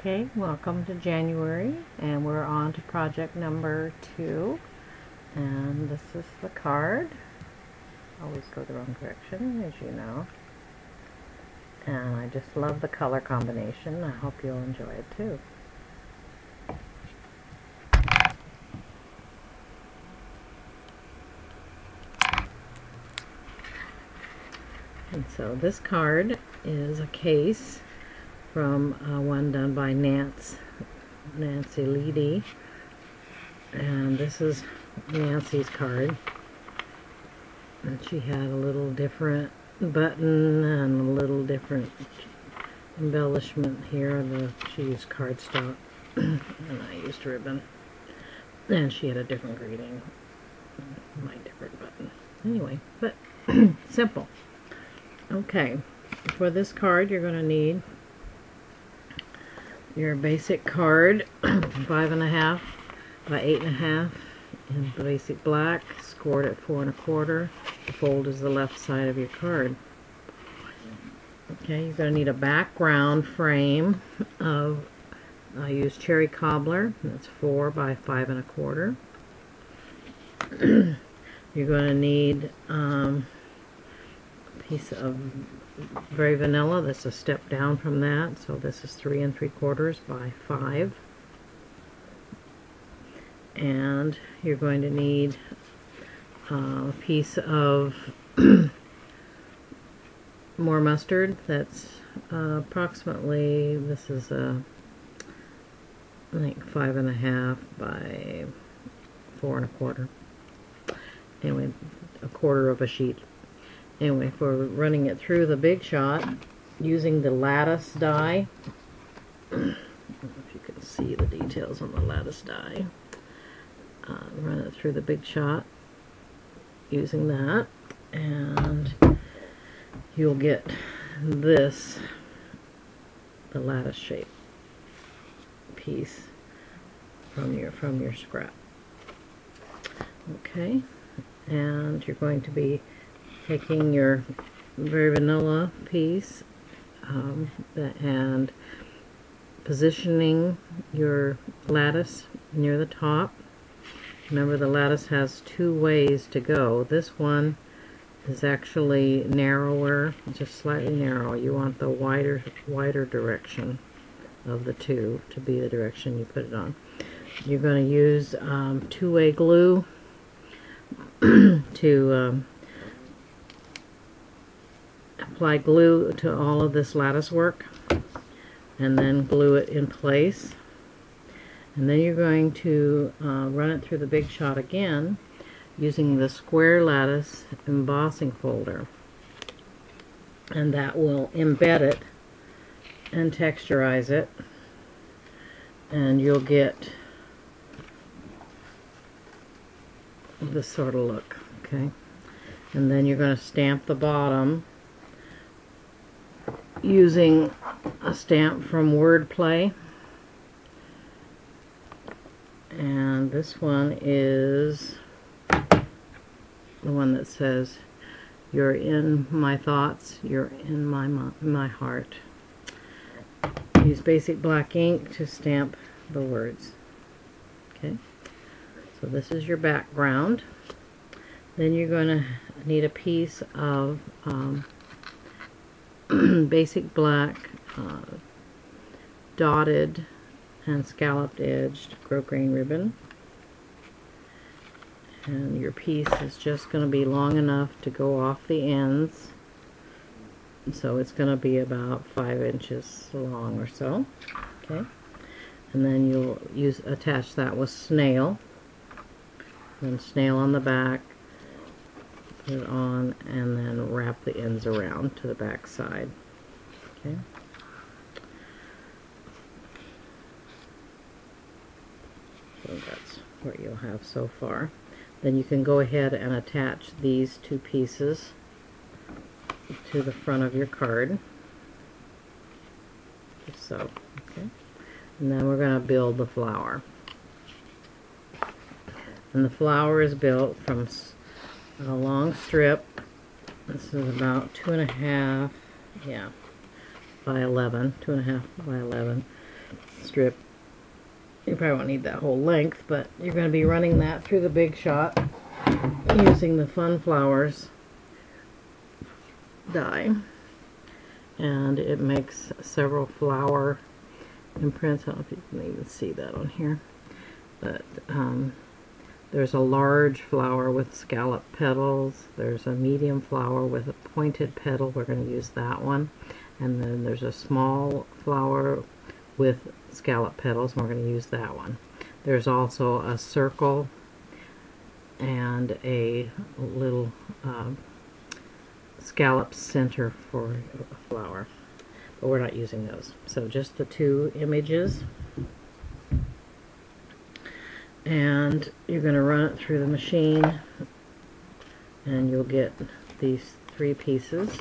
Okay, welcome to January, and we're on to project number 2, and this is the card. Always go the wrong direction, as you know, and I just love the color combination. I hope you'll enjoy it too. And so this card is a case from one done by Nance Leedy, and this is Nancy's card, and she had a little different button and a little different embellishment here. She used cardstock and I used ribbon, and she had a different greeting, my different button. Anyway, but simple. Okay, for this card you're going to need your basic card, 5.5 by 8.5 in basic black, scored at 4 1/4. The fold is the left side of your card. Okay, you're going to need a background frame of, I use cherry cobbler, that's 4 by 5 1/4. You're going to need a piece of very vanilla. That's a step down from that, so this is 3 3/4 by 5. And you're going to need a piece of more mustard. That's approximately, this is I think 5.5 by 4 1/4. Anyway, a quarter of a sheet. Anyway, if we're running it through the Big Shot using the Lattice die, I don't know if you can see the details on the Lattice die. Run it through the Big Shot using that, and you'll get this, the lattice shape piece from your scrap. Okay, and you're going to be taking your very vanilla piece and positioning your lattice near the top. Remember, the lattice has 2 ways to go. This one is actually narrower, just slightly narrow. You want the wider direction of the 2 to be the direction you put it on. You're going to use 2-way glue to apply glue to all of this lattice work, and then glue it in place. And then you're going to run it through the Big Shot again using the square lattice embossing folder, and that will embed it and texturize it, and you'll get this sort of look. Okay, and then you're going to stamp the bottom using a stamp from Wordplay, and this one is the one that says, "You're in my thoughts, you're in my heart." Use basic black ink to stamp the words. Okay, so this is your background. Then you're going to need a piece of basic black dotted and scalloped edged grosgrain ribbon, and your piece is just going to be long enough to go off the ends, so it's going to be about 5 inches long or so. Okay, and then you'll attach that with snail, and snail on the back, put it on, and then wrap the ends around to the back side. Okay, so that's what you'll have so far. Then you can go ahead and attach these 2 pieces to the front of your card, just so. Okay, and then we're going to build the flower, and the flower is built from a long strip. This is about 2.5, yeah, by 11, 2.5 by 11 strip. You probably won't need that whole length, but you're going to be running that through the Big Shot using the Fun Flowers die. And it makes several flower imprints. I don't know if you can even see that on here. But there's a large flower with scallop petals. There's a medium flower with a pointed petal. We're going to use that one. And then there's a small flower with scallop petals, and we're going to use that one. There's also a circle and a little scallop center for a flower, but we're not using those. So just the two images, and you're going to run it through the machine, and you'll get these three pieces.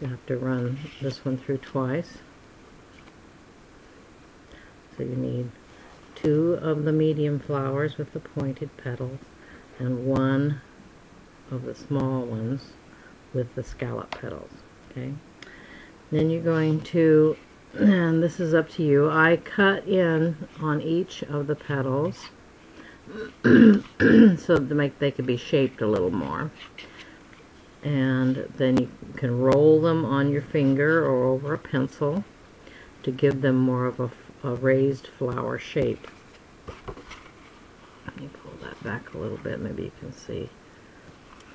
You have to run this one through twice. So you need two of the medium flowers with the pointed petals and one of the small ones with the scallop petals. Okay. Then you're going to, and this is up to you, I cut in on each of the petals so they could be shaped a little more. And then you can roll them on your finger or over a pencil to give them more of a raised flower shape. Let me pull that back a little bit, maybe you can see.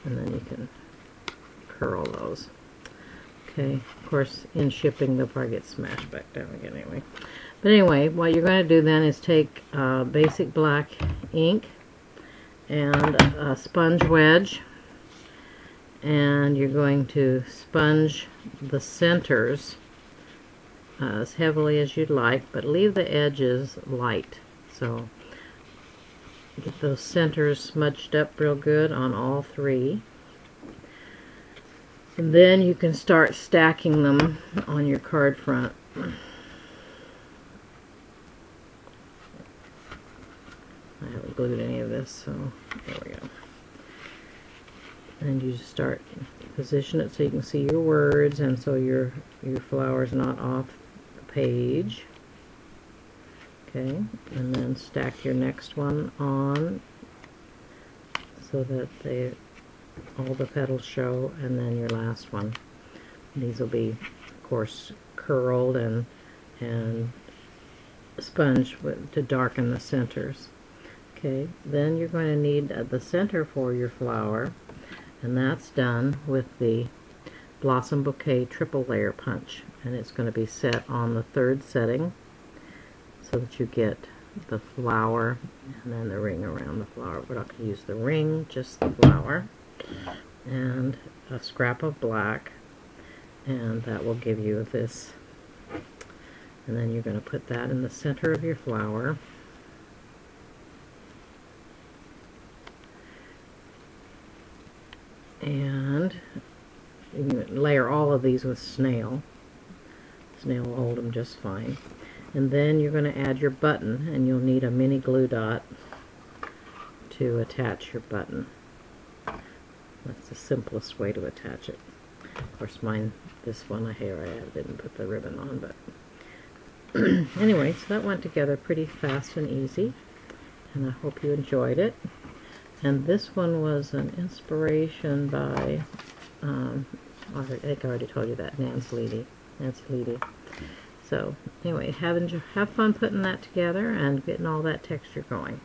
And then you can curl those. Okay, of course, in shipping they'll probably get smashed back down again anyway. But anyway, what you're going to do then is take basic black ink and a sponge wedge, and you're going to sponge the centers as heavily as you'd like, but leave the edges light. So get those centers smudged up real good on all three. And then you can start stacking them on your card front. I haven't glued any of this, so there we go. And you just start, position it so you can see your words, and so your flower's not off the page. Okay, and then stack your next one on so that all the petals show, and then your last one. These will be, of course, curled and sponged to darken the centers. Okay, then you're going to need the center for your flower, and that's done with the Blossom Bouquet triple layer punch, and it's going to be set on the third setting so that you get the flower and then the ring around the flower. We're not going to use the ring, just the flower, and a scrap of black, and that will give you this. And then you're going to put that in the center of your flower. And you can layer all of these with snail. Snail will hold them just fine. And then you're going to add your button, and you'll need a mini glue dot to attach your button. That's the simplest way to attach it. Of course, this one I didn't put the ribbon on, but anyway, so that went together pretty fast and easy, and I hope you enjoyed it. And this one was an inspiration by, I think I already told you that, Nance Leedy. So anyway, have fun putting that together and getting all that texture going.